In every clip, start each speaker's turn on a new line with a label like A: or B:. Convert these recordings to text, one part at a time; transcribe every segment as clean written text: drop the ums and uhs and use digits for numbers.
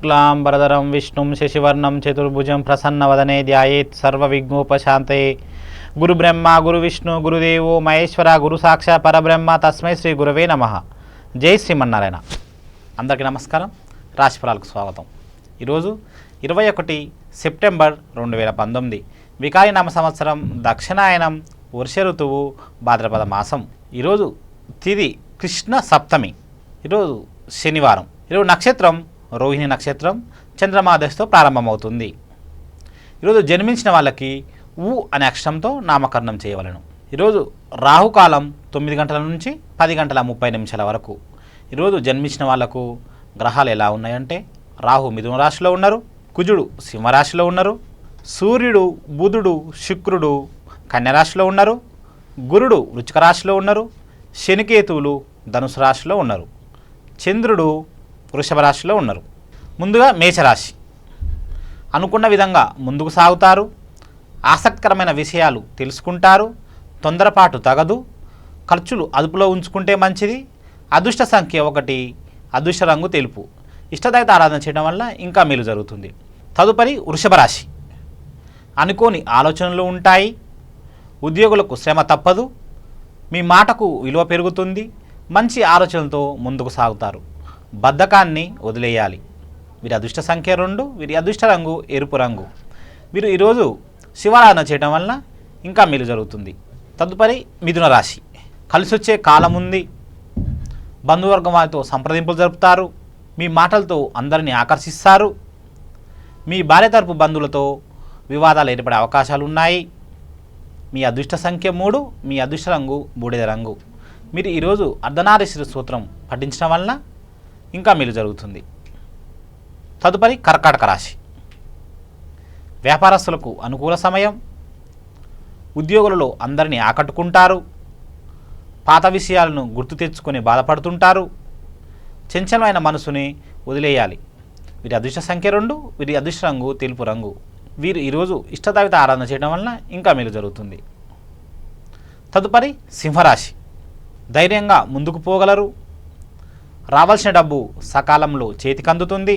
A: శుక్లాంబరధరం విష్ణుం శశివర్ణం చతుర్భుజం ప్రసన్నవదనే ధ్యాయేత్ సర్వవిఘ్నోపశాంతయే. గురుబ్రహ్మ గురువిష్ణు గురుదేవో మహేశ్వర గురు సాక్షాత్ పరబ్రహ్మ తస్మై శ్రీ గురవే నమః. జై శ్రీమన్నారాయణ. అందరికీ నమస్కారం. రాశిఫలాలకు స్వాగతం. ఈరోజు 21 సెప్టెంబర్ 2019 వికారినామ సంవత్సరం దక్షిణాయనం వర్ష ఋతువు భాద్రపద మాసం. ఈరోజు తిథి కృష్ణ సప్తమి. ఈరోజు శనివారం. ఈరోజు నక్షత్రం రోహిణి నక్షత్రం చంద్రమాదశతో ప్రారంభమవుతుంది. ఈరోజు జన్మించిన వాళ్ళకి ఊ అనే అక్షరంతో నామకరణం చేయవలను. ఈరోజు రాహుకాలం 9 గంటల నుంచి 10 గంటల 30 నిమిషాల వరకు. ఈరోజు జన్మించిన వాళ్లకు గ్రహాలు ఎలా ఉన్నాయంటే, రాహు మిథున రాశిలో ఉన్నారు, కుజుడు సింహరాశిలో ఉన్నారు, సూర్యుడు బుధుడు శుక్రుడు కన్యరాశిలో ఉన్నారు, గురుడు వృశ్చిక రాశిలో ఉన్నారు, శనికేతువులు ధనుసు రాశిలో ఉన్నారు, చంద్రుడు వృషభ రాశిలో ఉన్నారు. ముందుగా మేషరాశి. అనుకున్న విధంగా ముందుకు సాగుతారు, ఆసక్తికరమైన విషయాలు తెలుసుకుంటారు, తొందరపాటు తగదు, ఖర్చులు అదుపులో ఉంచుకుంటే మంచిది. అదృష్ట సంఖ్య 1, అదృష్ట రంగు తెలుపు. ఇష్టదైత ఆరాధన చేయడం వల్ల ఇంకా మేలు జరుగుతుంది. తదుపరి వృషభ రాశి. అనుకోని ఆలోచనలు ఉంటాయి, ఉద్యోగులకు శ్రమ తప్పదు, మీ మాటకు విలువ పెరుగుతుంది, మంచి ఆలోచనలతో ముందుకు సాగుతారు. బద్ధకాన్ని వదిలేయాలి. వీరి అదృష్ట సంఖ్య 2, వీరి అదృష్ట రంగు ఎరుపు రంగు. వీరు ఈరోజు శివారాధన చేయడం వలన ఇంకా మేలు జరుగుతుంది. తదుపరి మిథున రాశి. కలిసొచ్చే కాలం ఉంది, బంధువర్గం వారితో సంప్రదింపులు జరుపుతారు, మీ మాటలతో అందరినీ ఆకర్షిస్తారు, మీ భార్య తరపు బంధువులతో వివాదాలు ఏర్పడే అవకాశాలు ఉన్నాయి. మీ అదృష్ట సంఖ్య 3, మీ అదృష్ట రంగు బూడిద రంగు. మీరు ఈరోజు అర్ధనారీశ్వర సూత్రం పఠించడం వలన ఇంకా మేలు జరుగుతుంది. తదుపరి కర్కాటక రాశి. వ్యాపారస్తులకు అనుకూల సమయం, ఉద్యోగులలో అందరినీ ఆకట్టుకుంటారు, పాత విషయాలను గుర్తు తెచ్చుకొని బాధపడుతుంటారు, చంచలమైన మనసుని వదిలేయాలి. వీరి అదృష్ట సంఖ్య 2, వీరి అదృష్ట రంగు తెలుపు రంగు. వీరు ఈరోజు ఇష్టదైత ఆరాధన చేయడం వలన ఇంకా మేలు జరుగుతుంది. తదుపరి సింహరాశి. ధైర్యంగా ముందుకు పోగలరు, రావాల్సిన డబ్బు సకాలంలో చేతికి అందుతుంది,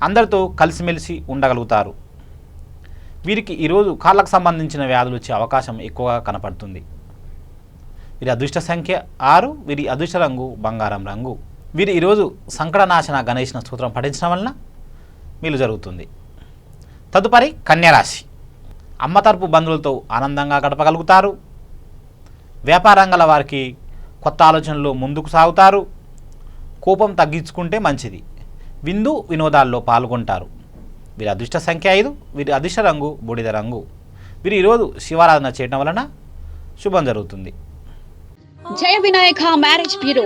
A: అందరితో కలిసిమెలిసి ఉండగలుగుతారు. వీరికి ఈరోజు కాళ్ళకు సంబంధించిన వ్యాధులు వచ్చే అవకాశం ఎక్కువగా కనపడుతుంది. వీరి అదృష్ట సంఖ్య 6, వీరి అదృష్ట రంగు బంగారం రంగు. వీరు ఈరోజు సంకటనాశన గణేష్న సూత్రం పఠించడం వలన మేలు జరుగుతుంది. తదుపరి కన్యరాశి. అమ్మ తరపు బంధువులతో ఆనందంగా గడపగలుగుతారు, వ్యాపార రంగాల వారికి కొత్త ఆలోచనలు ముందుకు సాగుతారు, కోపం తగ్గించుకుంటే మంచిది, విందు వినోదాల్లో పాల్గొంటారు. వీరి అదృష్ట సంఖ్య 5, వీరి అదృష్ట రంగు బూడిద రంగు. వీరు ఈరోజు శివారాధన చేయడం వలన శుభం జరుగుతుంది.
B: జయ వినాయక మ్యారేజ్ బ్యూరో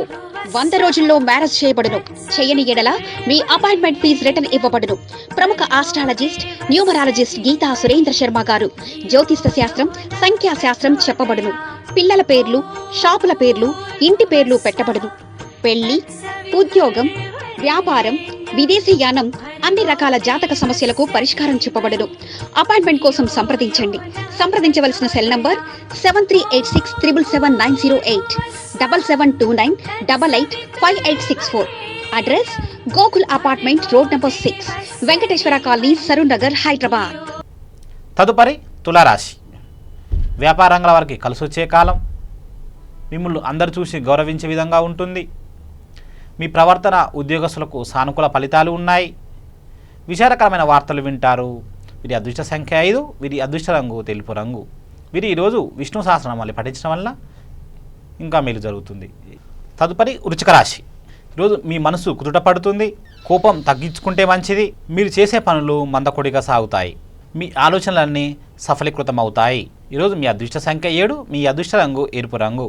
B: 100 రోజుల్లో మ్యారేజ్ చేయబడును. చేయని ఎడల మీ అపాయింట్మెంట్ ఫీజు రిటర్న్ ఇవ్వబడును. ప్రముఖ ఆస్ట్రాలజిస్ట్ న్యూమరాలజిస్ట్ గీతా సురేంద్ర శర్మ గారు జ్యోతిష్య శాస్త్రం సంఖ్యాశాస్త్రం చెప్పబడును. పిల్లల పేర్లు, షాపుల పేర్లు, ఇంటి పేర్లు పెట్టబడును. పెళ్లి, ఉద్యోగం, వ్యాపారం, విదేశీయానం, అన్ని రకాల జాతక సమస్యలకు పరిష్కారం చెప్పబడును. అపాయింట్మెంట్ కోసం సంప్రదించండి. సంప్రదించవలసిన cell number 7386777908 7729885864. Address Gokul apartment, road number 6, Venkateswara colony, Saroor Nagar, Hyderabad.
A: తదుపరి తులారాశి. వ్యాపార రంగాల వారికి కలిసొచ్చే కాలం, మిమ్మల్ని అందరు చూసి గౌరవించే విధంగా ఉంటుంది. మీ ప్రవర్తన ఉద్యోగస్తులకు సానుకూల ఫలితాలు ఉన్నాయి. విచారకరమైన వార్తలు వింటారు. వీరి అదృష్ట సంఖ్య 5, వీరి అదృష్ట రంగు తెలుపు రంగు. వీరు ఈరోజు విష్ణు సహస్రనామాలు పఠించడం వల్ల ఇంకా మేలు జరుగుతుంది. తదుపరి వృశ్చిక రాశి. ఈరోజు మీ మనసు కుదుట పడుతుంది, కోపం తగ్గించుకుంటే మంచిది. మీరు చేసే పనులు మందకొడిగా సాగుతాయి, మీ ఆలోచనలన్నీ సఫలీకృతం అవుతాయి. ఈరోజు మీ అదృష్ట సంఖ్య 7, మీ అదృష్ట రంగు ఎరుపు రంగు.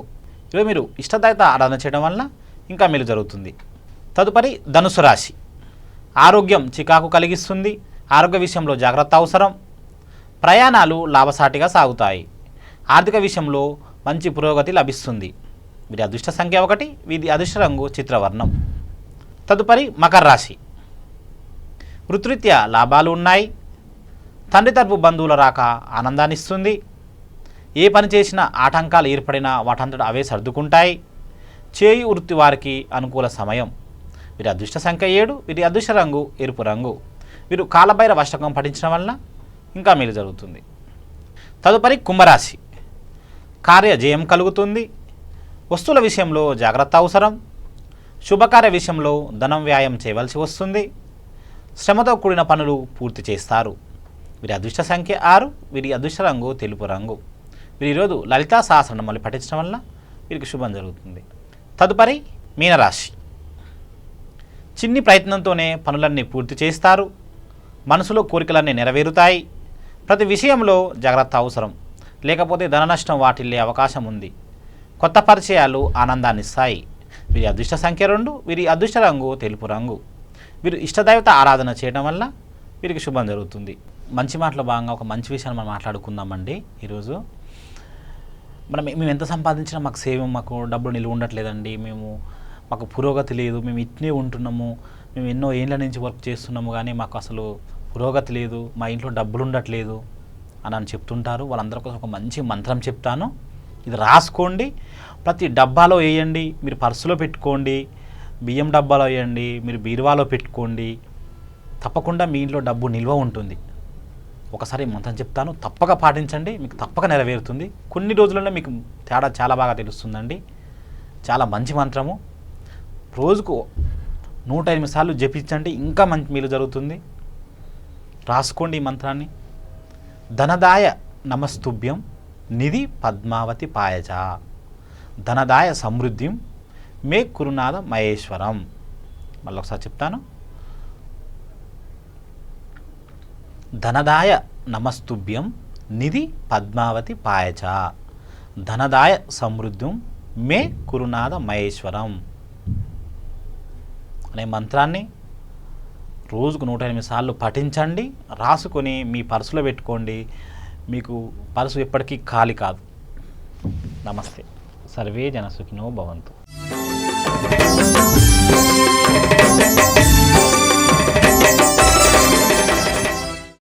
A: ఈరోజు మీరు ఇష్టదైత ఆరాధన చేయడం వల్ల ఇంకా మేలు జరుగుతుంది. తదుపరి ధనుసు రాశి. ఆరోగ్యం చికాకు కలిగిస్తుంది, ఆరోగ్య విషయంలో జాగ్రత్త అవసరం. ప్రయాణాలు లాభసాటిగా సాగుతాయి, ఆర్థిక విషయంలో మంచి పురోగతి లభిస్తుంది. వీరి అదృష్ట సంఖ్య 1, వీరి అదృష్ట రంగు చిత్రవర్ణం. తదుపరి మకర రాశి. వృత్తిరీత్యా లాభాలు ఉన్నాయి, తండ్రి తరపు బంధువుల రాక ఆనందాన్ని ఇస్తుంది. ఏ పని చేసినా ఆటంకాలు ఏర్పడినా వాటంతట అవే సర్దుకుంటాయి. చేయి వృత్తి వారికి అనుకూల సమయం. వీరి అదృష్ట సంఖ్య 7, వీరి అదృష్ట రంగు ఎరుపు రంగు. వీరు కాలభైరవ అష్టకం పఠించడం వలన ఇంకా మేలు జరుగుతుంది. తదుపరి కుంభరాశి. కార్యజయం కలుగుతుంది. వస్తువుల విషయంలో జాగ్రత్త అవసరం. శుభకార్య విషయంలో ధనం వ్యాయం చేయవలసి వస్తుంది. శ్రమతో కూడిన పనులు పూర్తి చేస్తారు. వీరి అదృష్ట సంఖ్య 6, వీరి అదృష్ట రంగు తెలుపు రంగు. వీరు ఈరోజు లలితా సహస్రనామాలు పఠించడం వల్ల వీరికి శుభం జరుగుతుంది. తదుపరి మీనరాశి. చిన్ని ప్రయత్నంతోనే పనులన్నీ పూర్తి చేస్తారు. మనసులో కోరికలన్నీ నెరవేరుతాయి. ప్రతి విషయంలో జాగ్రత్త అవసరం, లేకపోతే ధన నష్టం వాటిల్లే అవకాశం ఉంది. కొత్త పరిచయాలు ఆనందాన్ని ఇస్తాయి. వీరి అదృష్ట సంఖ్య 2, వీరి అదృష్ట రంగు తెలుపు రంగు. వీరు ఇష్టదైవత ఆరాధన చేయడం వల్ల వీరికి శుభం జరుగుతుంది. మంచి మాటలో భాగంగా ఒక మంచి విషయాన్ని మనం మాట్లాడుకుందామండి. ఈరోజు మేము ఎంత సంపాదించినా మాకు డబ్బులు నిలువ ఉండట్లేదండి, మాకు పురోగతి లేదు, మేము ఇట్నే ఉంటున్నాము, మేము ఎన్నో ఏళ్ళ నుంచి వర్క్ చేస్తున్నాము కానీ మాకు అసలు పురోగతి లేదు, మా ఇంట్లో డబ్బులు ఉండట్లేదు అని చెప్తుంటారు. వాళ్ళందరి కోసం ఒక మంచి మంత్రం చెప్తాను, ఇది రాసుకోండి. ప్రతి డబ్బాలో వేయండి, మీరు పర్సులో పెట్టుకోండి, బియ్యం డబ్బాలో వేయండి, మీరు బీరువాలో పెట్టుకోండి. తప్పకుండా మీ ఇంట్లో డబ్బు నిల్వ ఉంటుంది. ఒకసారి మంత్రం చెప్తాను, తప్పక పాటించండి, మీకు తప్పక నెరవేరుతుంది. కొన్ని రోజులలో మీకు తేడా చాలా బాగా తెలుస్తుందండి. చాలా మంచి మంత్రము. రోజుకు 108 సార్లు జపించండి, ఇంకా మంచి మేలు జరుగుతుంది. రాసుకోండి ఈ మంత్రాన్ని. ధనదాయ నమస్తుభ్యం నిధి పద్మావతి పాయజ ధనదాయ సమృద్ధిం మే కురునాథ మహేశ్వరం. మళ్ళీ ఒకసారి చెప్తాను. ధనదాయ నమస్తుభ్యం నిధి పద్మావతి పాయచ ధనదాయ సమృద్ధిం మే కురునాథ మహేశ్వరం అనే మంత్రాన్ని రోజుకు 108 సార్లు పఠించండి. రాసుకొని మీ పర్సులో పెట్టుకోండి. మీకు పర్సు ఎప్పటికీ ఖాళీ కాదు. నమస్తే. సర్వే జన సుఖినో భవంతు.